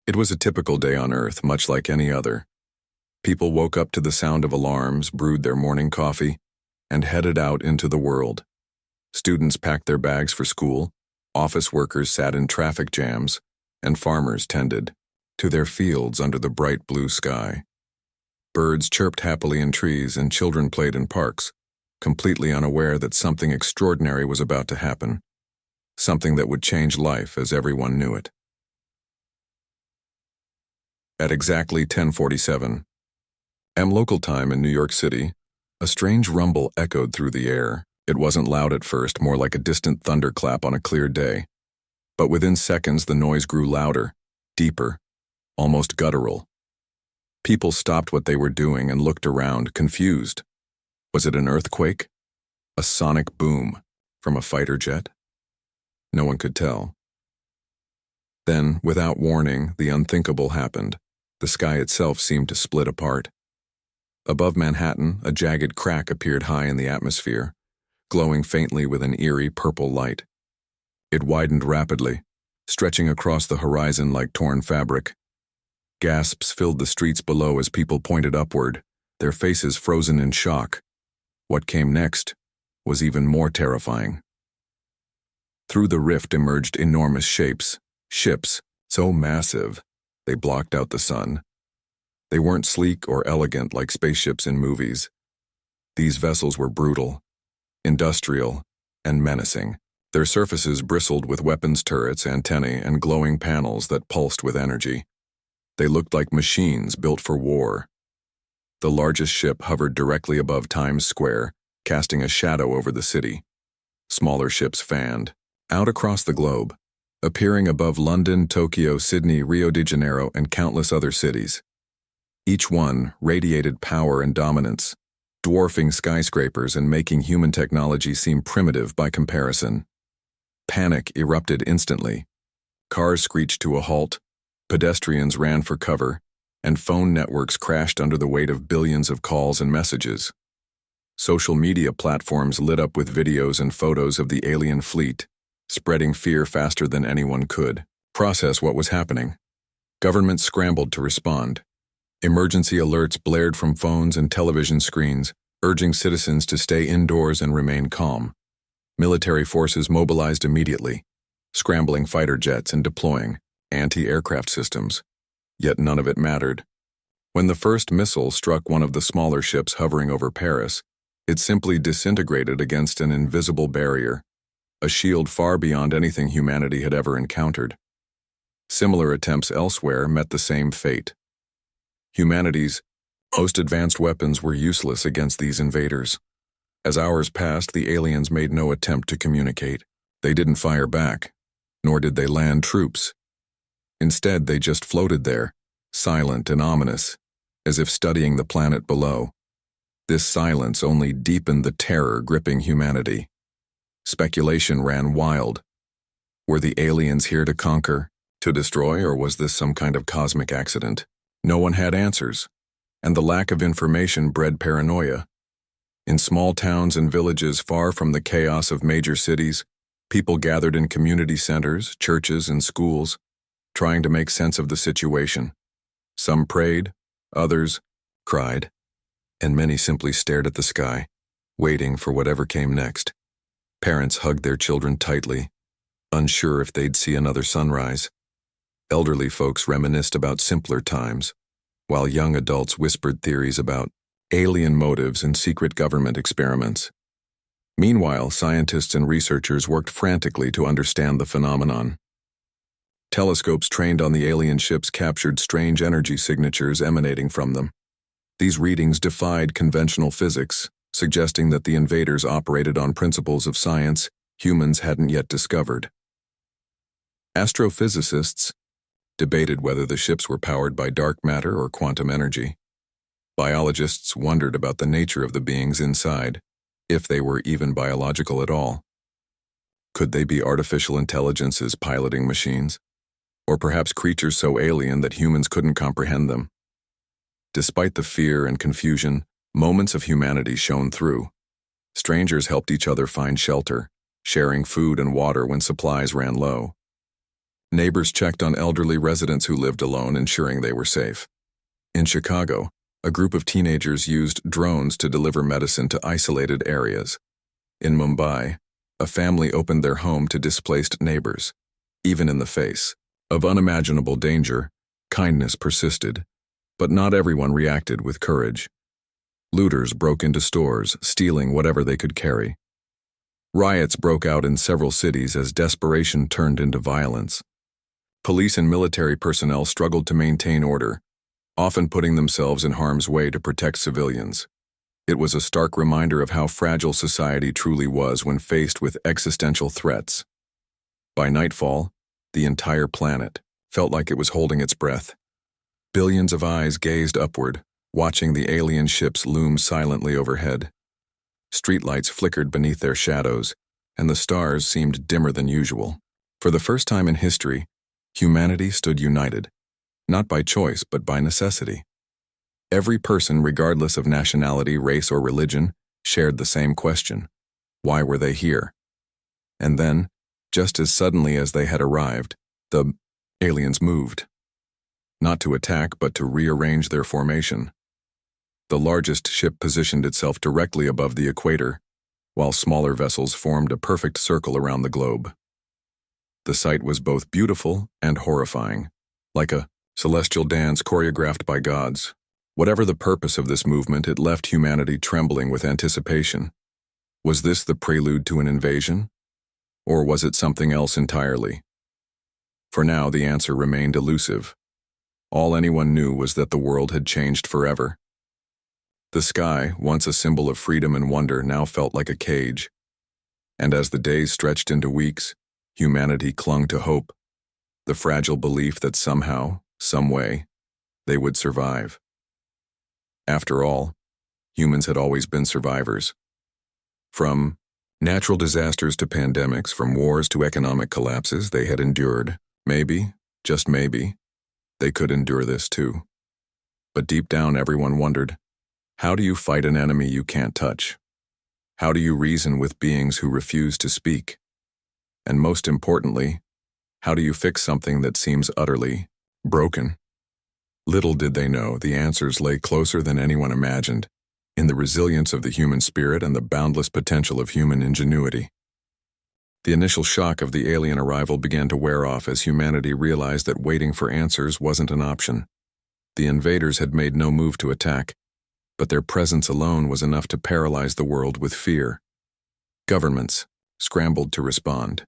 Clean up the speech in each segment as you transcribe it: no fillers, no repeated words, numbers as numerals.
It was a typical day on Earth, much like any other. People woke up to the sound of alarms, brewed their morning coffee, and headed out into the world. Students packed their bags for school, office workers sat in traffic jams, and farmers tended to their fields under the bright blue sky. Birds chirped happily in trees and children played in parks, completely unaware that something extraordinary was about to happen, something that would change life as everyone knew it. At exactly 10:47 a.m. local time in New York City, a strange rumble echoed through the air. It wasn't loud at first, more like a distant thunderclap on a clear day. But within seconds, the noise grew louder, deeper, almost guttural. People stopped what they were doing and looked around, confused. Was it an earthquake? A sonic boom from a fighter jet? No one could tell. Then, without warning, the unthinkable happened. The sky itself seemed to split apart. Above Manhattan, a jagged crack appeared high in the atmosphere, glowing faintly with an eerie purple light. It widened rapidly, stretching across the horizon like torn fabric. Gasps filled the streets below as people pointed upward, their faces frozen in shock. What came next was even more terrifying. Through the rift emerged enormous shapes, ships, so massive they blocked out the sun. They weren't sleek or elegant like spaceships in movies. These vessels were brutal, industrial, and menacing. Their surfaces bristled with weapons turrets, antennae, and glowing panels that pulsed with energy. They looked like machines built for war. The largest ship hovered directly above Times Square, casting a shadow over the city. Smaller ships fanned out across the globe, appearing above London, Tokyo, Sydney, Rio de Janeiro, and countless other cities. Each one radiated power and dominance, dwarfing skyscrapers and making human technology seem primitive by comparison. Panic erupted instantly. Cars screeched to a halt, pedestrians ran for cover, and phone networks crashed under the weight of billions of calls and messages. Social media platforms lit up with videos and photos of the alien fleet, spreading fear faster than anyone could process what was happening. Governments scrambled to respond. Emergency alerts blared from phones and television screens, urging citizens to stay indoors and remain calm. Military forces mobilized immediately, scrambling fighter jets and deploying anti-aircraft systems. Yet none of it mattered. When the first missile struck one of the smaller ships hovering over Paris, it simply disintegrated against an invisible barrier, a shield far beyond anything humanity had ever encountered. Similar attempts elsewhere met the same fate. Humanity's most advanced weapons were useless against these invaders. As hours passed, the aliens made no attempt to communicate. They didn't fire back, nor did they land troops. Instead, they just floated there, silent and ominous, as if studying the planet below. This silence only deepened the terror gripping humanity. Speculation ran wild. Were the aliens here to conquer, to destroy, or was this some kind of cosmic accident? No one had answers, and the lack of information bred paranoia. In small towns and villages far from the chaos of major cities, people gathered in community centers, churches, and schools, trying to make sense of the situation. Some prayed, others cried, and many simply stared at the sky, waiting for whatever came next. Parents hugged their children tightly, unsure if they'd see another sunrise. Elderly folks reminisced about simpler times, while young adults whispered theories about alien motives and secret government experiments. Meanwhile, scientists and researchers worked frantically to understand the phenomenon. Telescopes trained on the alien ships captured strange energy signatures emanating from them. These readings defied conventional physics, suggesting that the invaders operated on principles of science humans hadn't yet discovered. Astrophysicists debated whether the ships were powered by dark matter or quantum energy. Biologists wondered about the nature of the beings inside, if they were even biological at all. Could they be artificial intelligences piloting machines? Or perhaps creatures so alien that humans couldn't comprehend them? Despite the fear and confusion, moments of humanity shone through. Strangers helped each other find shelter, sharing food and water when supplies ran low. Neighbors checked on elderly residents who lived alone, ensuring they were safe. In Chicago, a group of teenagers used drones to deliver medicine to isolated areas. In Mumbai, a family opened their home to displaced neighbors. Even in the face of unimaginable danger, kindness persisted, but not everyone reacted with courage. Looters broke into stores, stealing whatever they could carry. Riots broke out in several cities as desperation turned into violence. Police and military personnel struggled to maintain order, often putting themselves in harm's way to protect civilians. It was a stark reminder of how fragile society truly was when faced with existential threats. By nightfall, the entire planet felt like it was holding its breath. Billions of eyes gazed upward, watching the alien ships loom silently overhead. Streetlights flickered beneath their shadows, and the stars seemed dimmer than usual. For the first time in history, humanity stood united, not by choice but by necessity. Every person, regardless of nationality, race, or religion, shared the same question: why were they here? And then, just as suddenly as they had arrived, the aliens moved. Not to attack, but to rearrange their formation. The largest ship positioned itself directly above the equator, while smaller vessels formed a perfect circle around the globe. The sight was both beautiful and horrifying, like a celestial dance choreographed by gods. Whatever the purpose of this movement, it left humanity trembling with anticipation. Was this the prelude to an invasion? Or was it something else entirely? For now, the answer remained elusive. All anyone knew was that the world had changed forever. The sky, once a symbol of freedom and wonder, now felt like a cage. And as the days stretched into weeks, humanity clung to hope, the fragile belief that somehow, some way, they would survive. After all, humans had always been survivors. From natural disasters to pandemics, from wars to economic collapses, they had endured. Maybe, just maybe, they could endure this too. But deep down, everyone wondered, how do you fight an enemy you can't touch? How do you reason with beings who refuse to speak? And most importantly, how do you fix something that seems utterly broken? Little did they know, the answers lay closer than anyone imagined, in the resilience of the human spirit and the boundless potential of human ingenuity. The initial shock of the alien arrival began to wear off as humanity realized that waiting for answers wasn't an option. The invaders had made no move to attack, but their presence alone was enough to paralyze the world with fear. Governments scrambled to respond.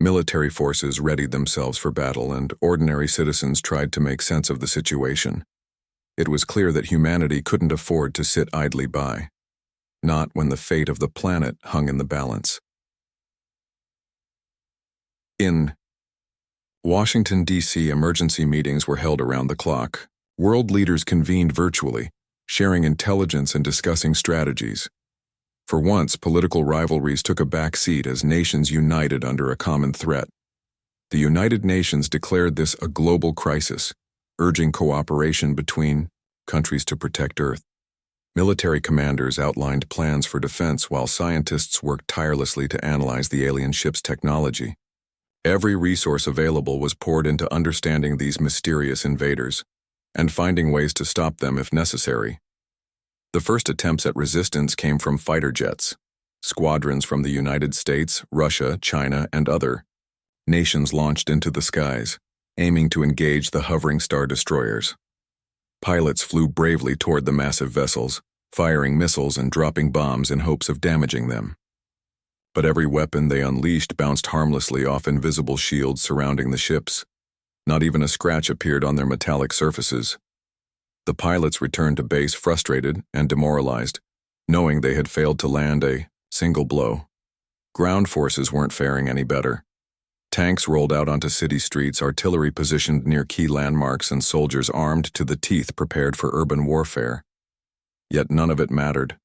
Military forces readied themselves for battle, and ordinary citizens tried to make sense of the situation. It was clear that humanity couldn't afford to sit idly by, not when the fate of the planet hung in the balance. In Washington, D.C., emergency meetings were held around the clock. World leaders convened virtually, sharing intelligence and discussing strategies. For once, political rivalries took a back seat as nations united under a common threat. The United Nations declared this a global crisis, urging cooperation between countries to protect Earth. Military commanders outlined plans for defense while scientists worked tirelessly to analyze the alien ship's technology. Every resource available was poured into understanding these mysterious invaders and finding ways to stop them if necessary. The first attempts at resistance came from fighter jets. Squadrons from the United States, Russia, China, and other nations launched into the skies, aiming to engage the hovering star destroyers. Pilots flew bravely toward the massive vessels, firing missiles and dropping bombs in hopes of damaging them. But every weapon they unleashed bounced harmlessly off invisible shields surrounding the ships. Not even a scratch appeared on their metallic surfaces. The pilots returned to base frustrated and demoralized, knowing they had failed to land a single blow. Ground forces weren't faring any better. Tanks rolled out onto city streets, artillery positioned near key landmarks, and soldiers armed to the teeth prepared for urban warfare. Yet none of it mattered.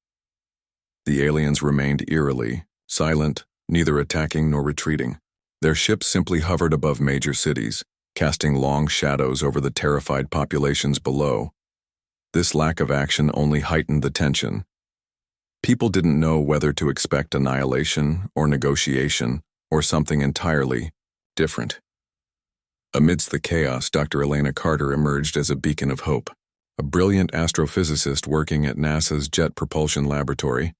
The aliens remained eerily silent, neither attacking nor retreating. Their ships simply hovered above major cities, casting long shadows over the terrified populations below. This lack of action only heightened the tension. People didn't know whether to expect annihilation or negotiation or something entirely different. Amidst the chaos, Dr. Elena Carter emerged as a beacon of hope. A brilliant astrophysicist working at NASA's Jet Propulsion Laboratory,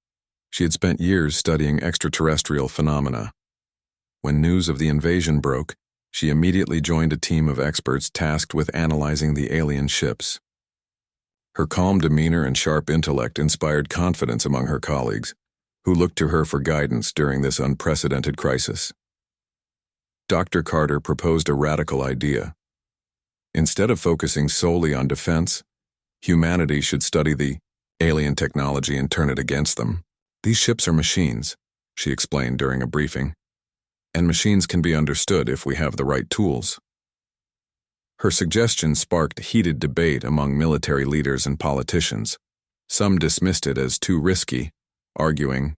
she had spent years studying extraterrestrial phenomena. When news of the invasion broke, she immediately joined a team of experts tasked with analyzing the alien ships. Her calm demeanor and sharp intellect inspired confidence among her colleagues, who looked to her for guidance during this unprecedented crisis. Dr. Carter proposed a radical idea. Instead of focusing solely on defense, humanity should study the alien technology and turn it against them. These ships are machines, she explained during a briefing, and machines can be understood if we have the right tools. Her suggestion sparked heated debate among military leaders and politicians. Some dismissed it as too risky, arguing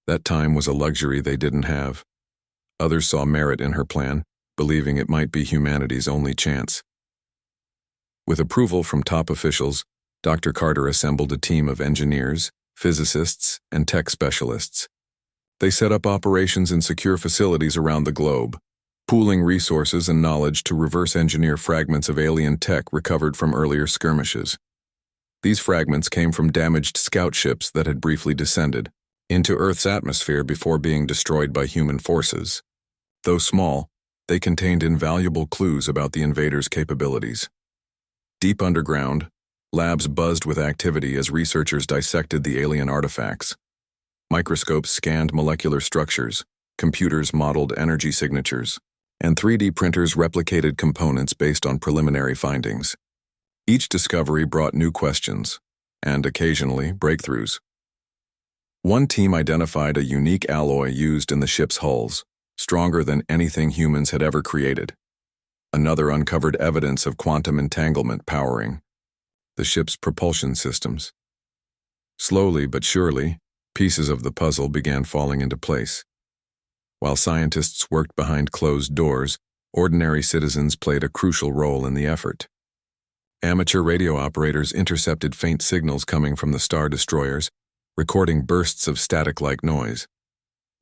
that time was a luxury they didn't have. Others saw merit in her plan, believing it might be humanity's only chance. With approval from top officials, Dr. Carter assembled a team of engineers, physicists, and tech specialists. They set up operations in secure facilities around the globe, pooling resources and knowledge to reverse engineer fragments of alien tech recovered from earlier skirmishes. These fragments came from damaged scout ships that had briefly descended into Earth's atmosphere before being destroyed by human forces. Though small, they contained invaluable clues about the invaders' capabilities. Deep underground, labs buzzed with activity as researchers dissected the alien artifacts. Microscopes scanned molecular structures, computers modeled energy signatures, and 3D printers replicated components based on preliminary findings. Each discovery brought new questions, and occasionally breakthroughs. One team identified a unique alloy used in the ship's hulls, stronger than anything humans had ever created. Another uncovered evidence of quantum entanglement powering the ship's propulsion systems. Slowly but surely, pieces of the puzzle began falling into place. While scientists worked behind closed doors, ordinary citizens played a crucial role in the effort. Amateur radio operators intercepted faint signals coming from the star destroyers, recording bursts of static-like noise.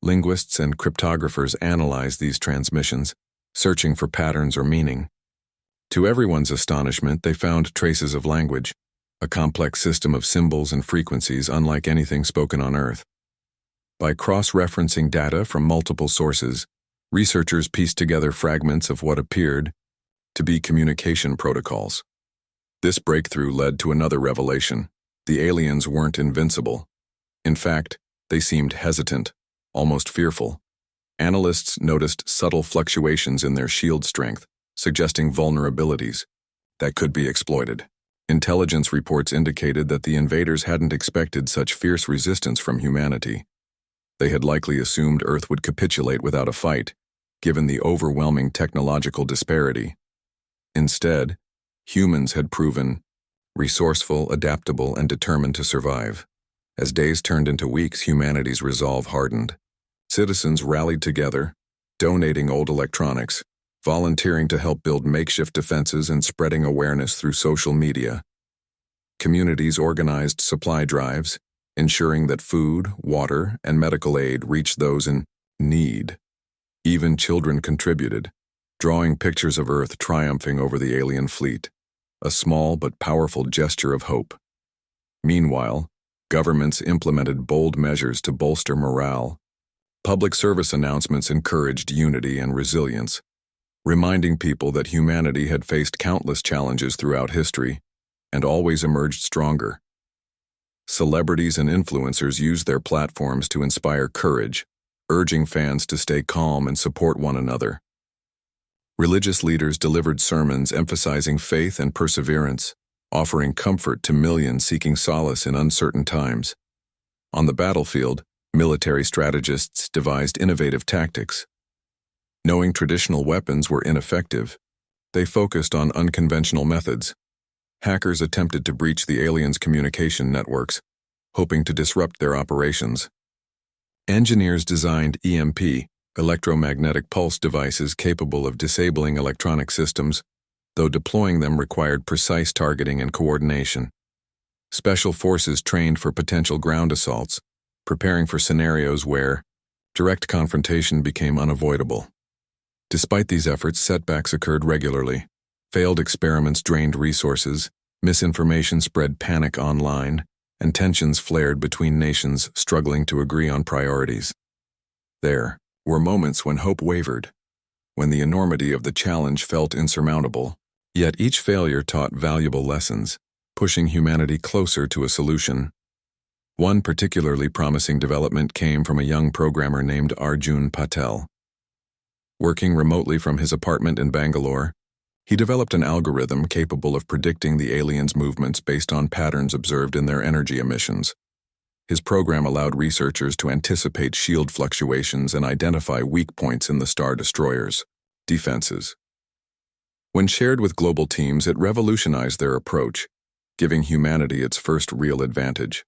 Linguists and cryptographers analyzed these transmissions, searching for patterns or meaning. To everyone's astonishment, they found traces of language, a complex system of symbols and frequencies unlike anything spoken on Earth. By cross-referencing data from multiple sources, researchers pieced together fragments of what appeared to be communication protocols. This breakthrough led to another revelation. The aliens weren't invincible. In fact, they seemed hesitant, almost fearful. Analysts noticed subtle fluctuations in their shield strength, suggesting vulnerabilities that could be exploited. Intelligence reports indicated that the invaders hadn't expected such fierce resistance from humanity. They had likely assumed Earth would capitulate without a fight, given the overwhelming technological disparity. Instead, humans had proven resourceful, adaptable, and determined to survive. As days turned into weeks, humanity's resolve hardened. Citizens rallied together, donating old electronics, volunteering to help build makeshift defenses, and spreading awareness through social media. Communities organized supply drives, ensuring that food, water, and medical aid reached those in need. Even children contributed, drawing pictures of Earth triumphing over the alien fleet, a small but powerful gesture of hope. Meanwhile, governments implemented bold measures to bolster morale. Public service announcements encouraged unity and resilience, reminding people that humanity had faced countless challenges throughout history and always emerged stronger. Celebrities and influencers used their platforms to inspire courage, urging fans to stay calm and support one another. Religious leaders delivered sermons emphasizing faith and perseverance, offering comfort to millions seeking solace in uncertain times. On the battlefield, military strategists devised innovative tactics. Knowing traditional weapons were ineffective, they focused on unconventional methods. Hackers attempted to breach the aliens' communication networks, hoping to disrupt their operations. Engineers designed EMP, electromagnetic pulse devices capable of disabling electronic systems, though deploying them required precise targeting and coordination. Special forces trained for potential ground assaults, preparing for scenarios where direct confrontation became unavoidable. Despite these efforts, setbacks occurred regularly. Failed experiments drained resources, misinformation spread panic online, and tensions flared between nations struggling to agree on priorities. There were moments when hope wavered, when the enormity of the challenge felt insurmountable. Yet each failure taught valuable lessons, pushing humanity closer to a solution. One particularly promising development came from a young programmer named Arjun Patel. Working remotely from his apartment in Bangalore, he developed an algorithm capable of predicting the aliens' movements based on patterns observed in their energy emissions. His program allowed researchers to anticipate shield fluctuations and identify weak points in the Star Destroyer's defenses. When shared with global teams, it revolutionized their approach, giving humanity its first real advantage.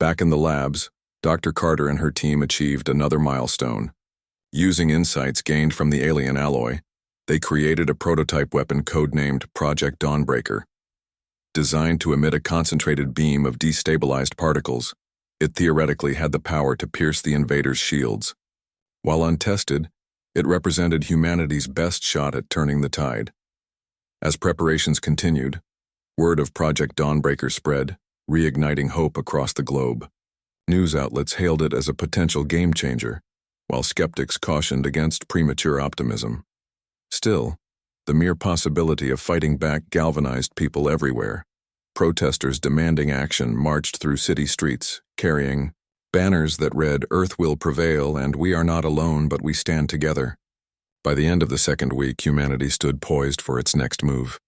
Back in the labs, Dr. Carter and her team achieved another milestone. Using insights gained from the alien alloy, they created a prototype weapon codenamed Project Dawnbreaker. Designed to emit a concentrated beam of destabilized particles, it theoretically had the power to pierce the invaders' shields. While untested, it represented humanity's best shot at turning the tide. As preparations continued, word of Project Dawnbreaker spread, reigniting hope across the globe. News outlets hailed it as a potential game-changer, while skeptics cautioned against premature optimism. Still, the mere possibility of fighting back galvanized people everywhere. Protesters demanding action marched through city streets, carrying banners that read, "Earth will prevail, and we are not alone, but we stand together." By the end of the second week, humanity stood poised for its next move.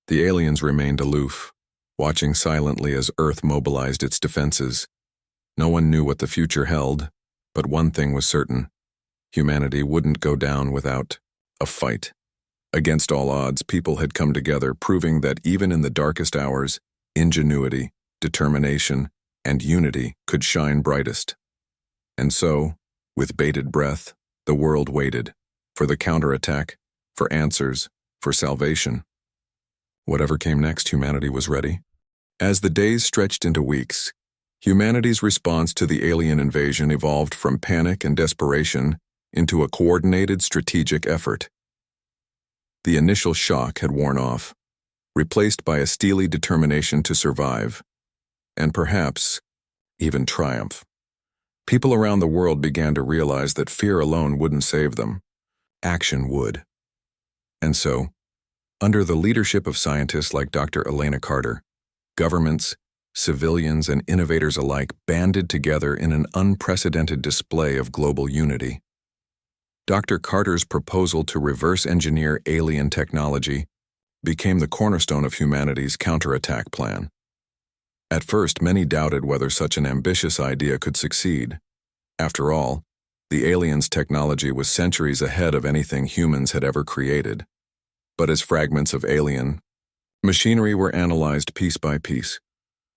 The aliens remained aloof, watching silently as Earth mobilized its defenses. No one knew what the future held, but one thing was certain: humanity wouldn't go down without a fight. Against all odds, people had come together, proving that even in the darkest hours, ingenuity, determination, and unity could shine brightest. And so, with bated breath, the world waited for the counterattack, for answers, for salvation. Whatever came next, humanity was ready. As the days stretched into weeks, humanity's response to the alien invasion evolved from panic and desperation into a coordinated strategic effort. The initial shock had worn off, replaced by a steely determination to survive, and perhaps even triumph. People around the world began to realize that fear alone wouldn't save them. Action would. And so, under the leadership of scientists like Dr. Elena Carter, governments, civilians, and innovators alike banded together in an unprecedented display of global unity. Dr. Carter's proposal to reverse engineer alien technology became the cornerstone of humanity's counterattack plan. At first, many doubted whether such an ambitious idea could succeed. After all, the aliens' technology was centuries ahead of anything humans had ever created. But as fragments of alien machinery were analyzed piece by piece,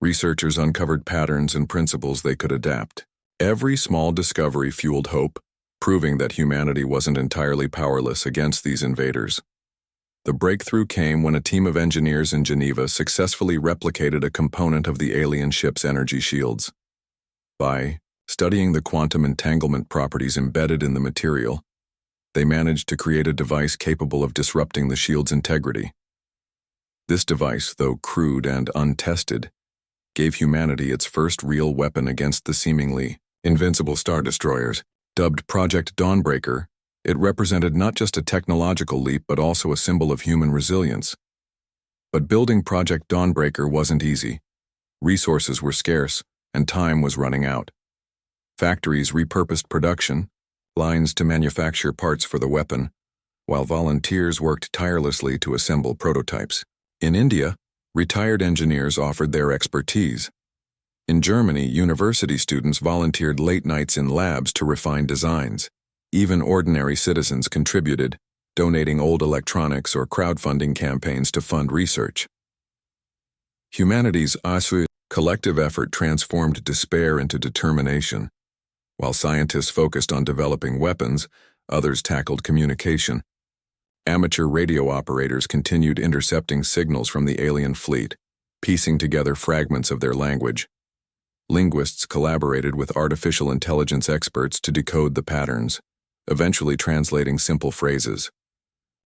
researchers uncovered patterns and principles they could adapt. Every small discovery fueled hope, proving that humanity wasn't entirely powerless against these invaders. The breakthrough came when a team of engineers in Geneva successfully replicated a component of the alien ship's energy shields. By studying the quantum entanglement properties embedded in the material, they managed to create a device capable of disrupting the shield's integrity. This device, though crude and untested, gave humanity its first real weapon against the seemingly invincible Star Destroyers. Dubbed Project Dawnbreaker, it represented not just a technological leap but also a symbol of human resilience. But building Project Dawnbreaker wasn't easy. Resources were scarce, and time was running out. Factories repurposed production lines to manufacture parts for the weapon, while volunteers worked tirelessly to assemble prototypes. In India, retired engineers offered their expertise. In Germany, university students volunteered late nights in labs to refine designs. Even ordinary citizens contributed, donating old electronics or crowdfunding campaigns to fund research. Humanity's collective effort transformed despair into determination. While scientists focused on developing weapons, others tackled communication. Amateur radio operators continued intercepting signals from the alien fleet, piecing together fragments of their language. Linguists collaborated with artificial intelligence experts to decode the patterns, eventually translating simple phrases.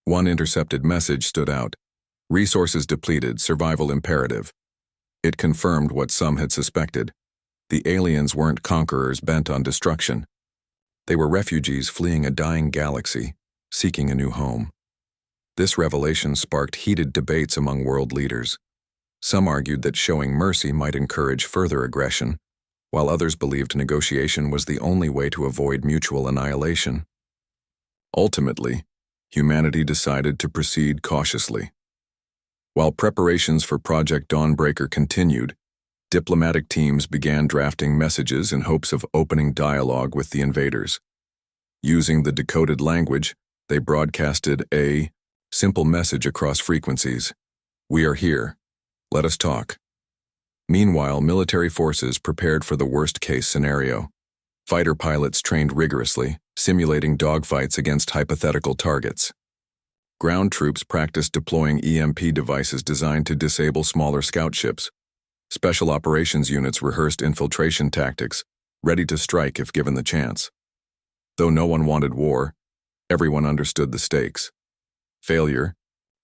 One intercepted message stood out: resources depleted, survival imperative. It confirmed what some had suspected. The aliens weren't conquerors bent on destruction. They were refugees fleeing a dying galaxy, seeking a new home. This revelation sparked heated debates among world leaders. Some argued that showing mercy might encourage further aggression, while others believed negotiation was the only way to avoid mutual annihilation. Ultimately, humanity decided to proceed cautiously. While preparations for Project Dawnbreaker continued, diplomatic teams began drafting messages in hopes of opening dialogue with the invaders. Using the decoded language, they broadcasted a simple message across frequencies: "We are here. Let us talk." Meanwhile, military forces prepared for the worst-case scenario. Fighter pilots trained rigorously, simulating dogfights against hypothetical targets. Ground troops practiced deploying EMP devices designed to disable smaller scout ships. Special operations units rehearsed infiltration tactics, ready to strike if given the chance. Though no one wanted war, everyone understood the stakes. Failure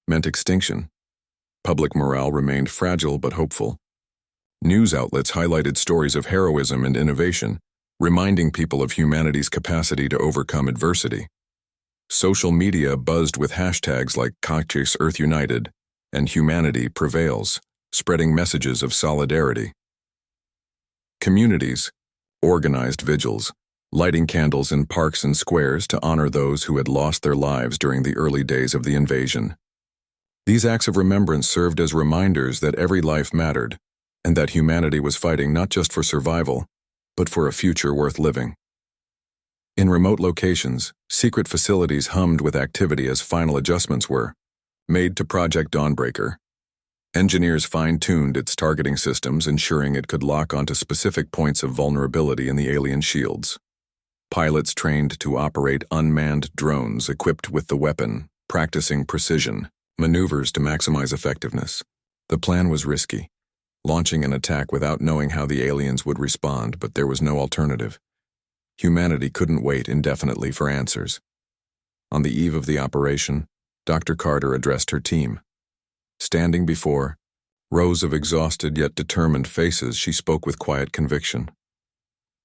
meant extinction. Public morale remained fragile but hopeful. News outlets highlighted stories of heroism and innovation, reminding people of humanity's capacity to overcome adversity. Social media buzzed with hashtags like #Earth United and Humanity Prevails, spreading messages of solidarity. Communities organized vigils, lighting candles in parks and squares to honor those who had lost their lives during the early days of the invasion. These acts of remembrance served as reminders that every life mattered, and that humanity was fighting not just for survival, but for a future worth living. In remote locations, secret facilities hummed with activity as final adjustments were made to Project Dawnbreaker. Engineers fine-tuned its targeting systems, ensuring it could lock onto specific points of vulnerability in the alien shields. Pilots trained to operate unmanned drones equipped with the weapon, practicing precision maneuvers to maximize effectiveness. The plan was risky, launching an attack without knowing how the aliens would respond, but there was no alternative. Humanity couldn't wait indefinitely for answers. On the eve of the operation, Dr. Carter addressed her team. Standing before rows of exhausted yet determined faces, she spoke with quiet conviction.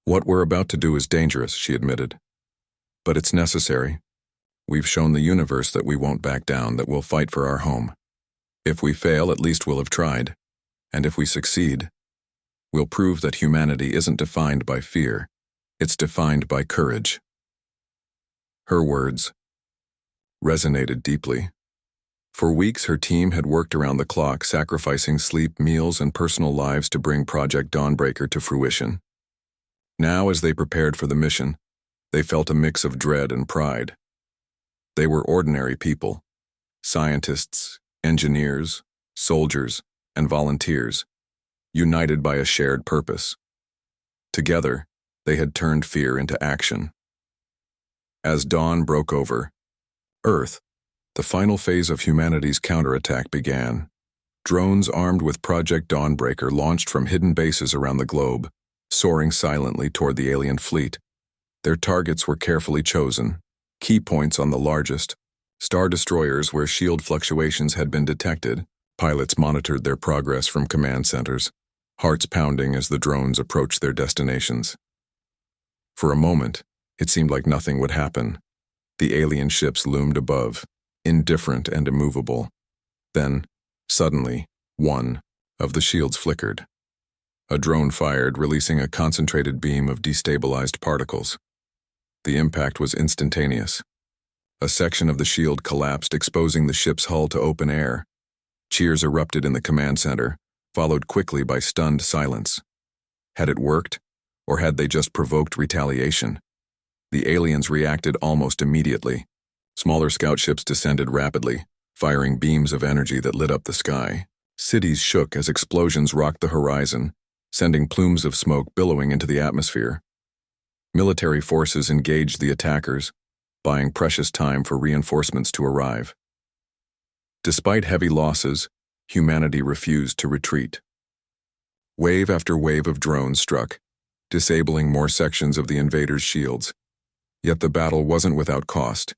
"What we're about to do is dangerous," she admitted. "But it's necessary. We've shown the universe that we won't back down, that we'll fight for our home. If we fail, at least we'll have tried. And if we succeed, we'll prove that humanity isn't defined by fear. It's defined by courage." Her words resonated deeply. For weeks, her team had worked around the clock, sacrificing sleep, meals, and personal lives to bring Project Dawnbreaker to fruition. Now, as they prepared for the mission, they felt a mix of dread and pride. They were ordinary people: scientists, engineers, soldiers, and volunteers, united by a shared purpose. Together, they had turned fear into action. As dawn broke over Earth, the final phase of humanity's counterattack began. Drones armed with Project Dawnbreaker launched from hidden bases around the globe, soaring silently toward the alien fleet. Their targets were carefully chosen, key points on the largest star destroyers where shield fluctuations had been detected. Pilots monitored their progress from command centers, hearts pounding as the drones approached their destinations. For a moment, it seemed like nothing would happen. The alien ships loomed above, indifferent and immovable. Then, suddenly, one of the shields flickered. A drone fired, releasing a concentrated beam of destabilized particles. The impact was instantaneous. A section of the shield collapsed, exposing the ship's hull to open air. Cheers erupted in the command center, followed quickly by stunned silence. Had it worked, or had they just provoked retaliation? The aliens reacted almost immediately. Smaller scout ships descended rapidly, firing beams of energy that lit up the sky. Cities shook as explosions rocked the horizon, sending plumes of smoke billowing into the atmosphere. Military forces engaged the attackers, buying precious time for reinforcements to arrive. Despite heavy losses, humanity refused to retreat. Wave after wave of drones struck, disabling more sections of the invaders' shields. Yet the battle wasn't without cost.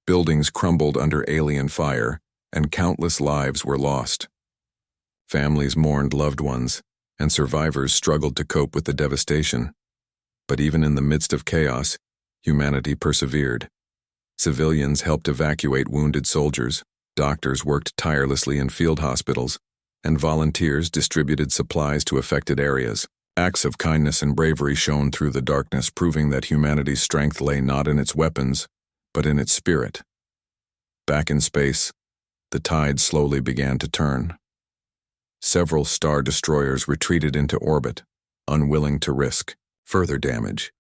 Buildings crumbled under alien fire, and countless lives were lost. Families mourned loved ones, and survivors struggled to cope with the devastation. But even in the midst of chaos, humanity persevered. Civilians helped evacuate wounded soldiers, doctors worked tirelessly in field hospitals, and volunteers distributed supplies to affected areas. Acts of kindness and bravery shone through the darkness, proving that humanity's strength lay not in its weapons, but in its spirit. Back in space, the tide slowly began to turn. Several star destroyers retreated into orbit, unwilling to risk further damage.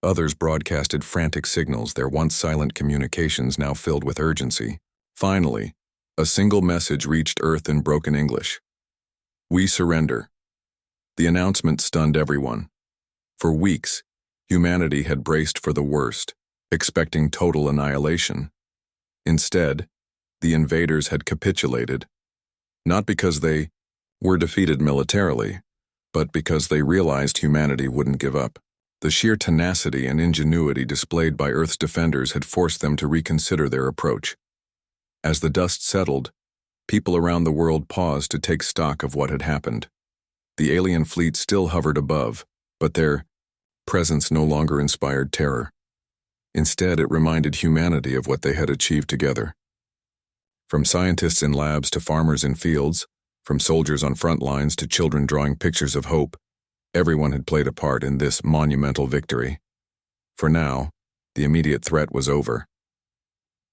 Others broadcasted frantic signals, their once silent communications now filled with urgency. Finally, a single message reached Earth in broken English. "We surrender." The announcement stunned everyone. For weeks, humanity had braced for the worst, expecting total annihilation. Instead, the invaders had capitulated, not because they were defeated militarily, but because they realized humanity wouldn't give up. The sheer tenacity and ingenuity displayed by Earth's defenders had forced them to reconsider their approach. As the dust settled, people around the world paused to take stock of what had happened. The alien fleet still hovered above, but their presence no longer inspired terror. Instead, it reminded humanity of what they had achieved together. From scientists in labs to farmers in fields, from soldiers on front lines to children drawing pictures of hope, everyone had played a part in this monumental victory. For now, the immediate threat was over.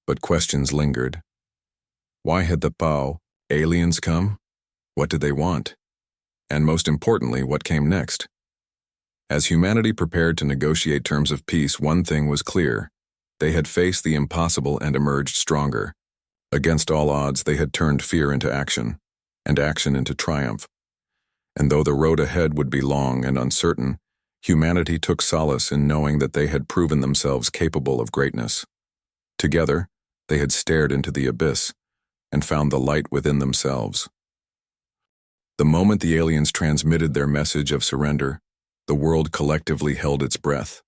But questions lingered. Why had the aliens come? What did they want? And most importantly, what came next? As humanity prepared to negotiate terms of peace, one thing was clear. They had faced the impossible and emerged stronger. Against all odds, they had turned fear into action, and action into triumph. And though the road ahead would be long and uncertain, humanity took solace in knowing that they had proven themselves capable of greatness. Together, they had stared into the abyss and found the light within themselves. The moment the aliens transmitted their message of surrender, the world collectively held its breath.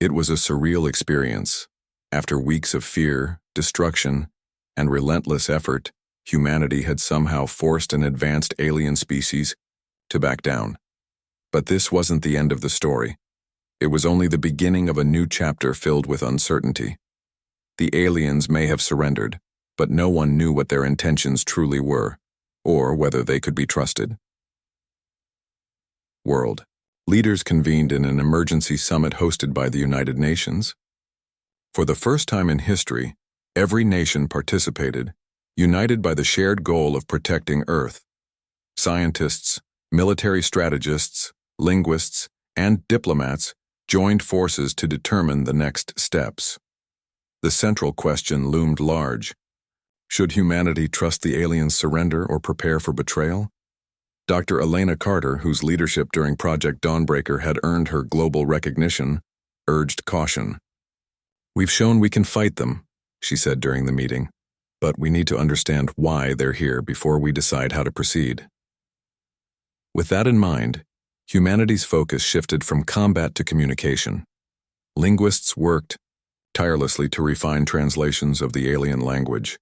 It was a surreal experience. After weeks of fear, destruction, and relentless effort, humanity had somehow forced an advanced alien species to back down. But this wasn't the end of the story. It was only the beginning of a new chapter filled with uncertainty. The aliens may have surrendered, but no one knew what their intentions truly were, or whether they could be trusted. World. Leaders convened in an emergency summit hosted by the United Nations. For the first time in history, every nation participated, united by the shared goal of protecting Earth. Scientists, military strategists, linguists, and diplomats joined forces to determine the next steps. The central question loomed large. Should humanity trust the aliens' surrender or prepare for betrayal? Dr. Elena Carter, whose leadership during Project Dawnbreaker had earned her global recognition, urged caution. "We've shown we can fight them," she said during the meeting, "but we need to understand why they're here before we decide how to proceed." With that in mind, humanity's focus shifted from combat to communication. Linguists worked tirelessly to refine translations of the alien language,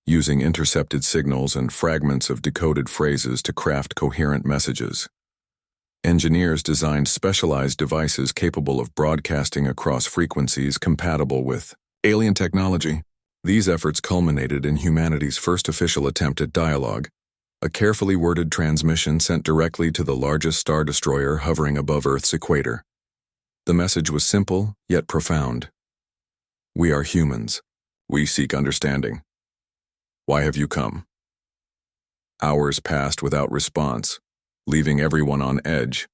using intercepted signals and fragments of decoded phrases to craft coherent messages. Engineers designed specialized devices capable of broadcasting across frequencies compatible with alien technology. These efforts culminated in humanity's first official attempt at dialogue, a carefully worded transmission sent directly to the largest star destroyer hovering above Earth's equator. The message was simple, yet profound. "We are humans. We seek understanding. Why have you come?" Hours passed without response, leaving everyone on edge.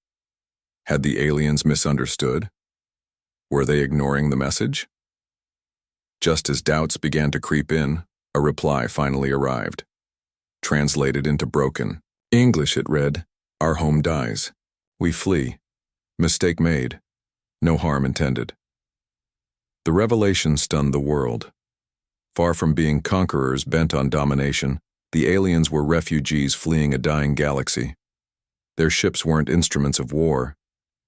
Had the aliens misunderstood? Were they ignoring the message? Just as doubts began to creep in, a reply finally arrived. Translated into broken English, it read, "Our home dies. We flee. Mistake made. No harm intended." The revelation stunned the world. Far from being conquerors bent on domination, the aliens were refugees fleeing a dying galaxy. Their ships weren't instruments of war.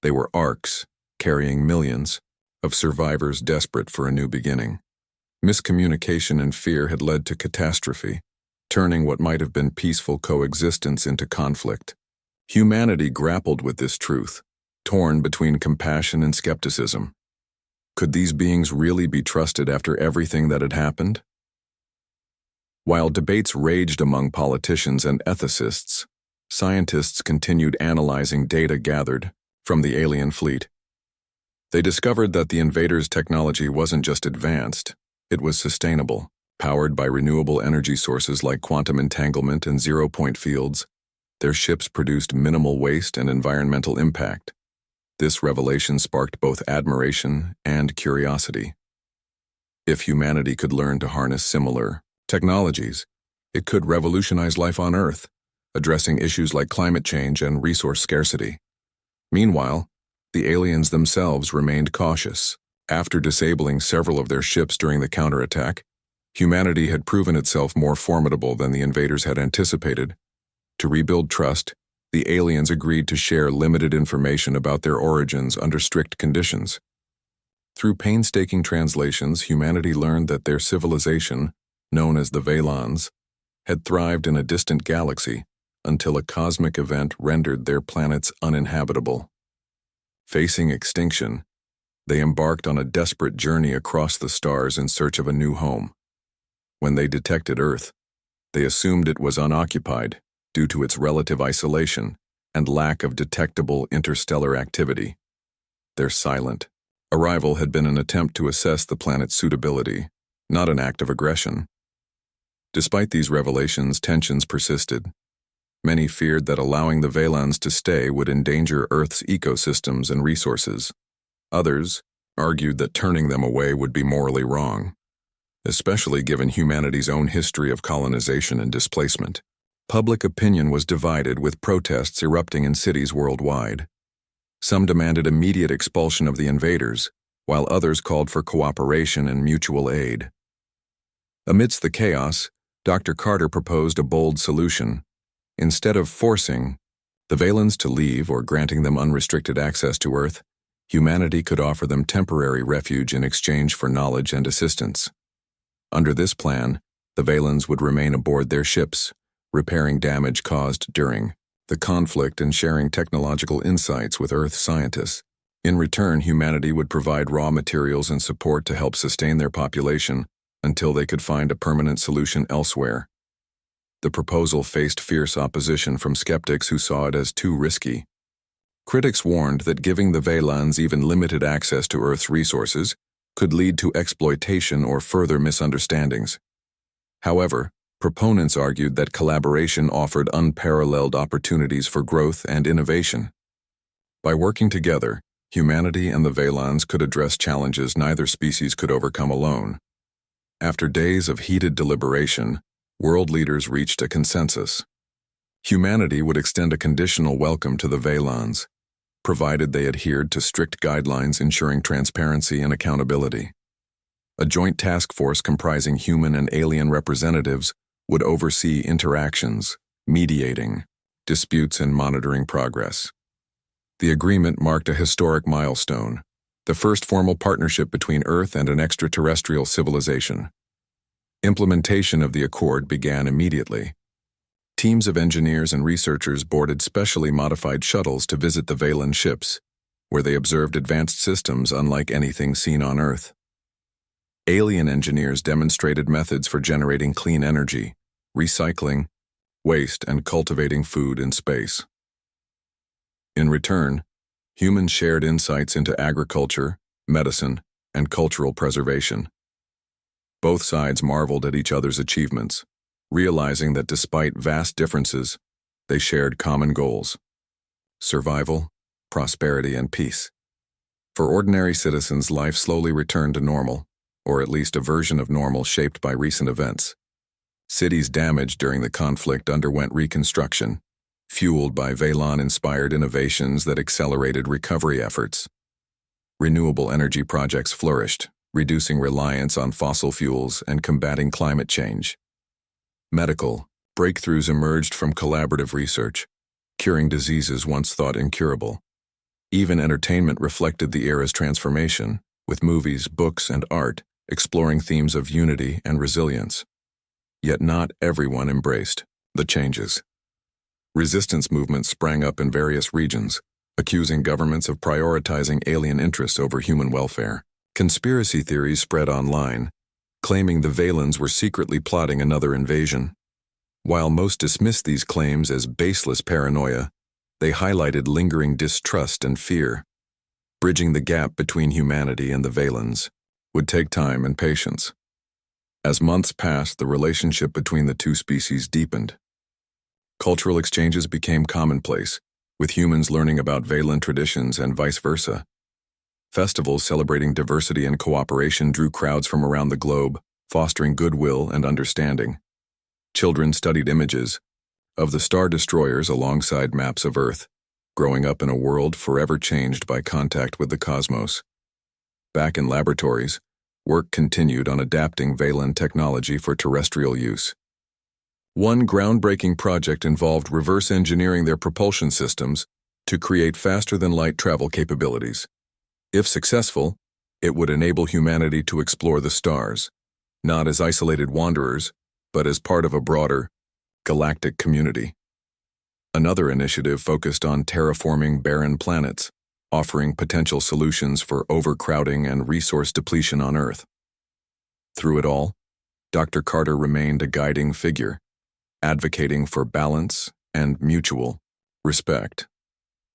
They were arcs, carrying millions, of survivors desperate for a new beginning. Miscommunication and fear had led to catastrophe, turning what might have been peaceful coexistence into conflict. Humanity grappled with this truth, torn between compassion and skepticism. Could these beings really be trusted after everything that had happened? While debates raged among politicians and ethicists, scientists continued analyzing data gathered from the alien fleet. They discovered that the invaders' technology wasn't just advanced, it was sustainable, powered by renewable energy sources like quantum entanglement and zero-point fields. Their ships produced minimal waste and environmental impact. This revelation sparked both admiration and curiosity. If humanity could learn to harness similar technologies, it could revolutionize life on Earth, addressing issues like climate change and resource scarcity. Meanwhile, the aliens themselves remained cautious. After disabling several of their ships during the counterattack, humanity had proven itself more formidable than the invaders had anticipated. To rebuild trust, the aliens agreed to share limited information about their origins under strict conditions. Through painstaking translations, humanity learned that their civilization, known as the Valons, had thrived in a distant galaxy until a cosmic event rendered their planets uninhabitable. Facing extinction, they embarked on a desperate journey across the stars in search of a new home. When they detected Earth, they assumed it was unoccupied due to its relative isolation and lack of detectable interstellar activity. Their silent arrival had been an attempt to assess the planet's suitability, not an act of aggression. Despite these revelations, tensions persisted. Many feared that allowing the Valons to stay would endanger Earth's ecosystems and resources. Others argued that turning them away would be morally wrong, especially given humanity's own history of colonization and displacement. Public opinion was divided, with protests erupting in cities worldwide. Some demanded immediate expulsion of the invaders, while others called for cooperation and mutual aid. Amidst the chaos, Dr. Carter proposed a bold solution. Instead of forcing the Valons to leave or granting them unrestricted access to Earth, humanity could offer them temporary refuge in exchange for knowledge and assistance. Under this plan, the Valons would remain aboard their ships, repairing damage caused during the conflict and sharing technological insights with Earth scientists. In return, humanity would provide raw materials and support to help sustain their population until they could find a permanent solution elsewhere. The proposal faced fierce opposition from skeptics who saw it as too risky. Critics warned that giving the Valons even limited access to Earth's resources could lead to exploitation or further misunderstandings. However, proponents argued that collaboration offered unparalleled opportunities for growth and innovation. By working together, humanity and the Valons could address challenges neither species could overcome alone. After days of heated deliberation, world leaders reached a consensus. Humanity would extend a conditional welcome to the Valons, provided they adhered to strict guidelines ensuring transparency and accountability. A joint task force comprising human and alien representatives would oversee interactions, mediating disputes, and monitoring progress. The agreement marked a historic milestone, the first formal partnership between Earth and an extraterrestrial civilization. Implementation of the accord began immediately. Teams of engineers and researchers boarded specially modified shuttles to visit the Valon ships, where they observed advanced systems unlike anything seen on Earth. Alien engineers demonstrated methods for generating clean energy, recycling waste, and cultivating food in space. In return, humans shared insights into agriculture, medicine, and cultural preservation. Both sides marveled at each other's achievements, realizing that despite vast differences, they shared common goals: survival, prosperity, and peace. For ordinary citizens, life slowly returned to normal, or at least a version of normal shaped by recent events. Cities damaged during the conflict underwent reconstruction, fueled by Valon-inspired innovations that accelerated recovery efforts. Renewable energy projects flourished, reducing reliance on fossil fuels and combating climate change. Medical breakthroughs emerged from collaborative research, curing diseases once thought incurable. Even entertainment reflected the era's transformation, with movies, books, and art exploring themes of unity and resilience. Yet not everyone embraced the changes. Resistance movements sprang up in various regions, accusing governments of prioritizing alien interests over human welfare. Conspiracy theories spread online, claiming the Valens were secretly plotting another invasion. While most dismissed these claims as baseless paranoia, they highlighted lingering distrust and fear. Bridging the gap between humanity and the Valens would take time and patience. As months passed, the relationship between the two species deepened. Cultural exchanges became commonplace, with humans learning about Valen traditions and vice versa. Festivals celebrating diversity and cooperation drew crowds from around the globe, fostering goodwill and understanding. Children studied images of the star destroyers alongside maps of Earth, growing up in a world forever changed by contact with the cosmos. Back in laboratories, work continued on adapting Valen technology for terrestrial use. One groundbreaking project involved reverse engineering their propulsion systems to create faster-than-light travel capabilities. If successful, it would enable humanity to explore the stars, not as isolated wanderers, but as part of a broader, galactic community. Another initiative focused on terraforming barren planets, offering potential solutions for overcrowding and resource depletion on Earth. Through it all, Dr. Carter remained a guiding figure, advocating for balance and mutual respect.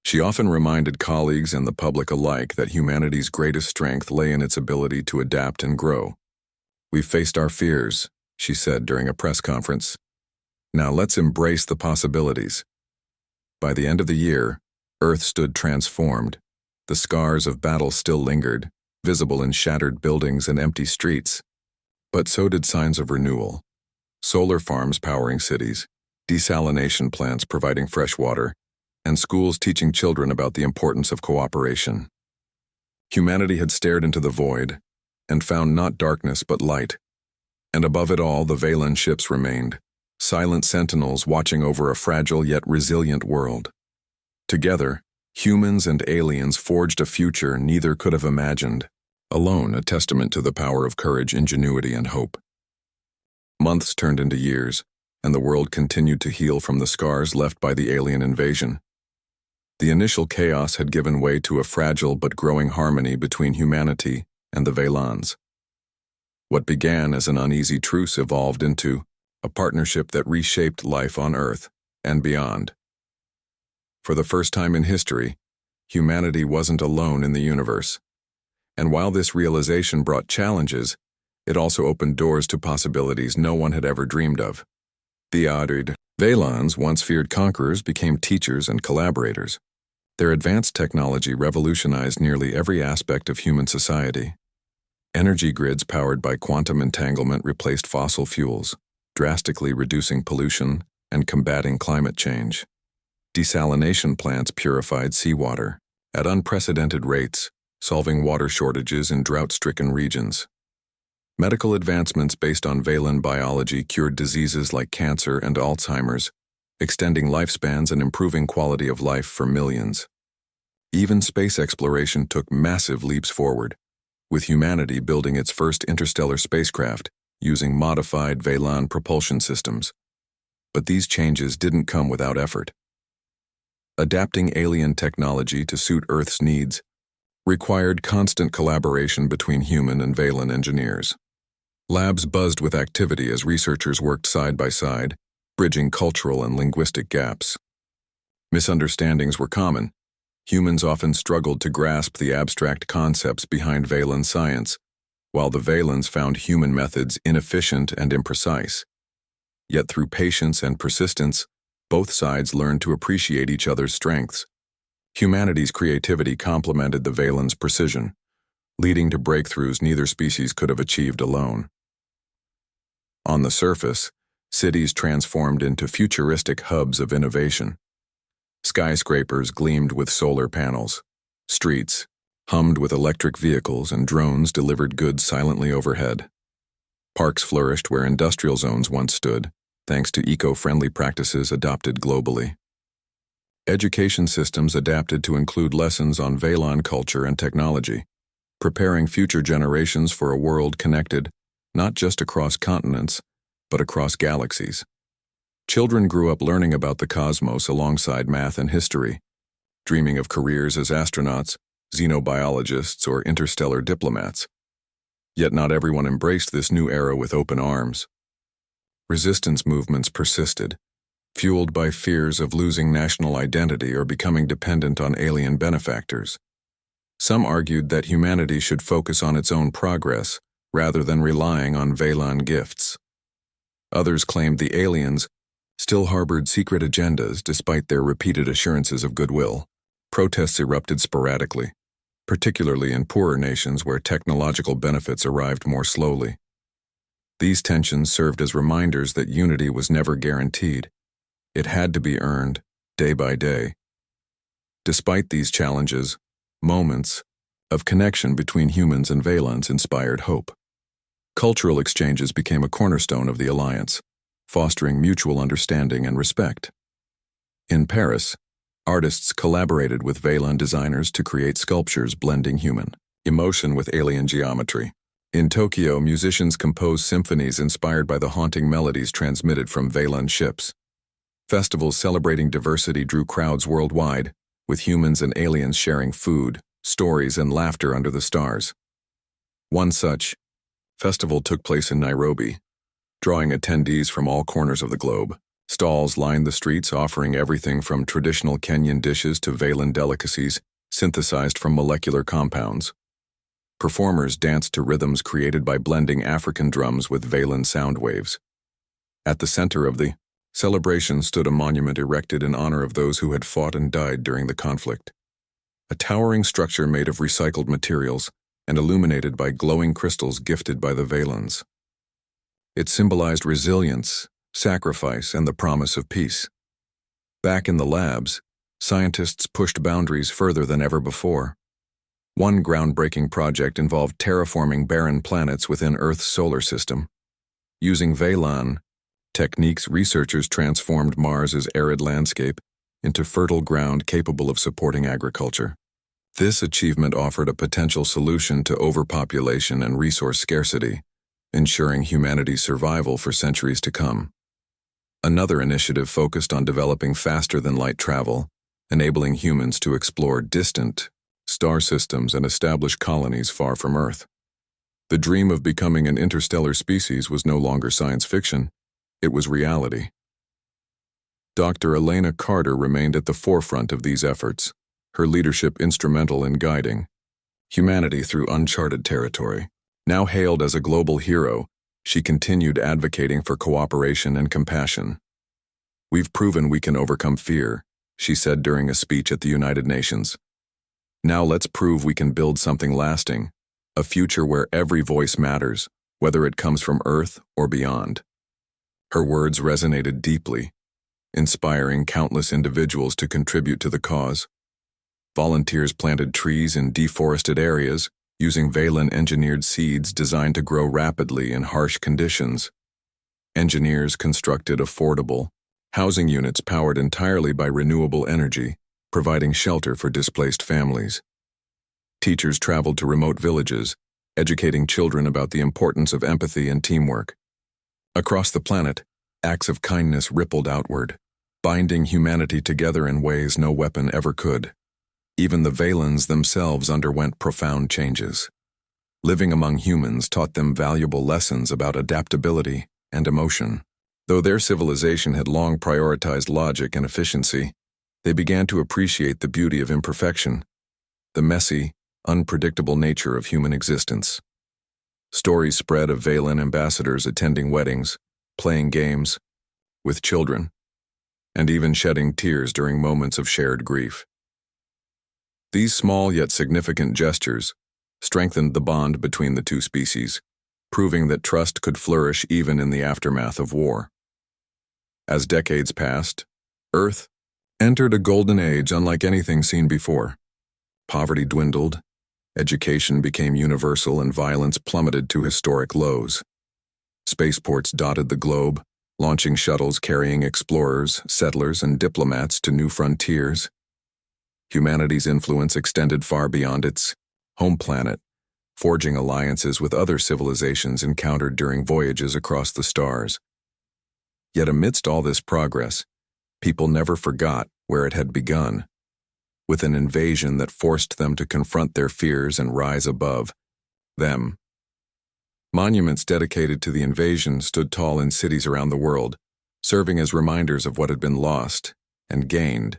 She often reminded colleagues and the public alike that humanity's greatest strength lay in its ability to adapt and grow. "We've faced our fears," she said during a press conference. "Now let's embrace the possibilities." By the end of the year, Earth stood transformed. The scars of battle still lingered, visible in shattered buildings and empty streets. But so did signs of renewal. Solar farms powering cities, desalination plants providing fresh water, and schools teaching children about the importance of cooperation. Humanity had stared into the void and found not darkness but light. And above it all, the Valen ships remained, silent sentinels watching over a fragile yet resilient world. Together, humans and aliens forged a future neither could have imagined, alone a testament to the power of courage, ingenuity, and hope. Months turned into years, and the world continued to heal from the scars left by the alien invasion. The initial chaos had given way to a fragile but growing harmony between humanity and the Valens. What began as an uneasy truce evolved into a partnership that reshaped life on Earth and beyond. For the first time in history, humanity wasn't alone in the universe. And while this realization brought challenges, it also opened doors to possibilities no one had ever dreamed of. The Valens, once feared conquerors, became teachers and collaborators. Their advanced technology revolutionized nearly every aspect of human society. Energy grids powered by quantum entanglement replaced fossil fuels, drastically reducing pollution and combating climate change. Desalination plants purified seawater at unprecedented rates, solving water shortages in drought-stricken regions. Medical advancements based on Valen biology cured diseases like cancer and Alzheimer's, extending lifespans and improving quality of life for millions. Even space exploration took massive leaps forward, with humanity building its first interstellar spacecraft using modified Valen propulsion systems. But these changes didn't come without effort. Adapting alien technology to suit Earth's needs required constant collaboration between human and Valen engineers. Labs buzzed with activity as researchers worked side by side, bridging cultural and linguistic gaps. Misunderstandings were common. Humans often struggled to grasp the abstract concepts behind Valen science, while the Valens found human methods inefficient and imprecise. Yet through patience and persistence, both sides learned to appreciate each other's strengths. Humanity's creativity complemented the Valens' precision, leading to breakthroughs neither species could have achieved alone. On the surface, cities transformed into futuristic hubs of innovation. Skyscrapers gleamed with solar panels. Streets hummed with electric vehicles, and drones delivered goods silently overhead. Parks flourished where industrial zones once stood, thanks to eco-friendly practices adopted globally. Education systems adapted to include lessons on Valen culture and technology. preparing future generations for a world connected not just across continents, but across galaxies. Children grew up learning about the cosmos alongside math and history, dreaming of careers as astronauts, xenobiologists, or interstellar diplomats. Yet not everyone embraced this new era with open arms. Resistance movements persisted, fueled by fears of losing national identity or becoming dependent on alien benefactors. Some argued that humanity should focus on its own progress rather than relying on Veylan gifts. Others claimed the aliens still harbored secret agendas despite their repeated assurances of goodwill. Protests erupted sporadically, particularly in poorer nations where technological benefits arrived more slowly. These tensions served as reminders that unity was never guaranteed. It had to be earned, day by day. Despite these challenges, moments of connection between humans and Veylans inspired hope. Cultural exchanges became a cornerstone of the alliance, fostering mutual understanding and respect. In Paris, artists collaborated with Veylan designers to create sculptures blending human emotion with alien geometry. In Tokyo, musicians composed symphonies inspired by the haunting melodies transmitted from Veylan ships. Festivals celebrating diversity drew crowds worldwide, with humans and aliens sharing food, stories, and laughter under the stars. One such festival took place in Nairobi, drawing attendees from all corners of the globe. Stalls lined the streets offering everything from traditional Kenyan dishes to Veylan delicacies synthesized from molecular compounds. Performers danced to rhythms created by blending African drums with Veylan sound waves. At the center of the celebration stood a monument erected in honor of those who had fought and died during the conflict. A towering structure made of recycled materials and illuminated by glowing crystals gifted by the Veylans. It symbolized resilience, sacrifice, and the promise of peace. Back in the labs, scientists pushed boundaries further than ever before. One groundbreaking project involved terraforming barren planets within Earth's solar system. Using Veylan techniques, researchers transformed Mars's arid landscape into fertile ground capable of supporting agriculture. This achievement offered a potential solution to overpopulation and resource scarcity, ensuring humanity's survival for centuries to come. Another initiative focused on developing faster-than-light travel, enabling humans to explore distant star systems and establish colonies far from Earth. The dream of becoming an interstellar species was no longer science fiction, it was reality. Dr. Elena Carter remained at the forefront of these efforts, her leadership instrumental in guiding humanity through uncharted territory. Now hailed as a global hero, she continued advocating for cooperation and compassion. "We've proven we can overcome fear," she said during a speech at the United Nations. "Now let's prove we can build something lasting, a future where every voice matters, whether it comes from Earth or beyond." Her words resonated deeply, inspiring countless individuals to contribute to the cause. Volunteers planted trees in deforested areas, using Veylan-engineered seeds designed to grow rapidly in harsh conditions. Engineers constructed affordable housing units powered entirely by renewable energy, providing shelter for displaced families. Teachers traveled to remote villages, educating children about the importance of empathy and teamwork. Across the planet, acts of kindness rippled outward, binding humanity together in ways no weapon ever could. Even the Veylans themselves underwent profound changes. Living among humans taught them valuable lessons about adaptability and emotion. Though their civilization had long prioritized logic and efficiency, they began to appreciate the beauty of imperfection, the messy, unpredictable nature of human existence. Stories spread of Veylan ambassadors attending weddings, playing games with children, and even shedding tears during moments of shared grief. These small yet significant gestures strengthened the bond between the two species, proving that trust could flourish even in the aftermath of war. As decades passed, Earth entered a golden age unlike anything seen before. Poverty dwindled, education became universal, and violence plummeted to historic lows. Spaceports dotted the globe, launching shuttles carrying explorers, settlers, and diplomats to new frontiers. Humanity's influence extended far beyond its home planet, forging alliances with other civilizations encountered during voyages across the stars. Yet amidst all this progress, people never forgot where it had begun, with an invasion that forced them to confront their fears and rise above them. Monuments dedicated to the invasion stood tall in cities around the world, serving as reminders of what had been lost and gained.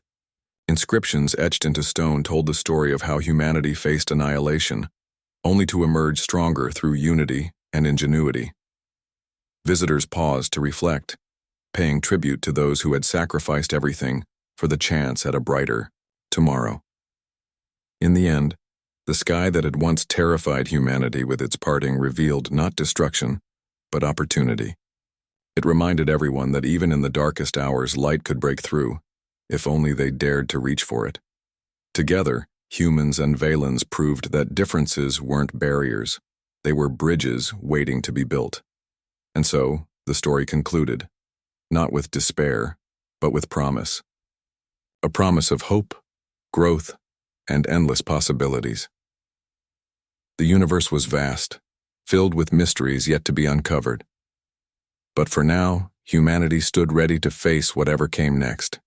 Inscriptions etched into stone told the story of how humanity faced annihilation, only to emerge stronger through unity and ingenuity. Visitors paused to reflect, paying tribute to those who had sacrificed everything for the chance at a brighter tomorrow. In the end, the sky that had once terrified humanity with its parting revealed not destruction, but opportunity. It reminded everyone that even in the darkest hours, light could break through, if only they dared to reach for it. Together, humans and Valens proved that differences weren't barriers, they were bridges waiting to be built. And so, the story concluded, not with despair, but with promise. A promise of hope, growth, and endless possibilities. The universe was vast, filled with mysteries yet to be uncovered. But for now, humanity stood ready to face whatever came next,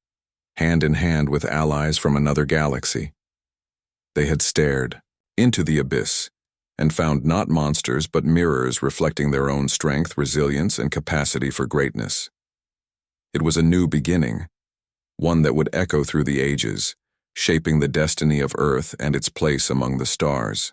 hand in hand with allies from another galaxy. They had stared into the abyss and found not monsters but mirrors reflecting their own strength, resilience, and capacity for greatness. It was a new beginning, one that would echo through the ages, shaping the destiny of Earth and its place among the stars.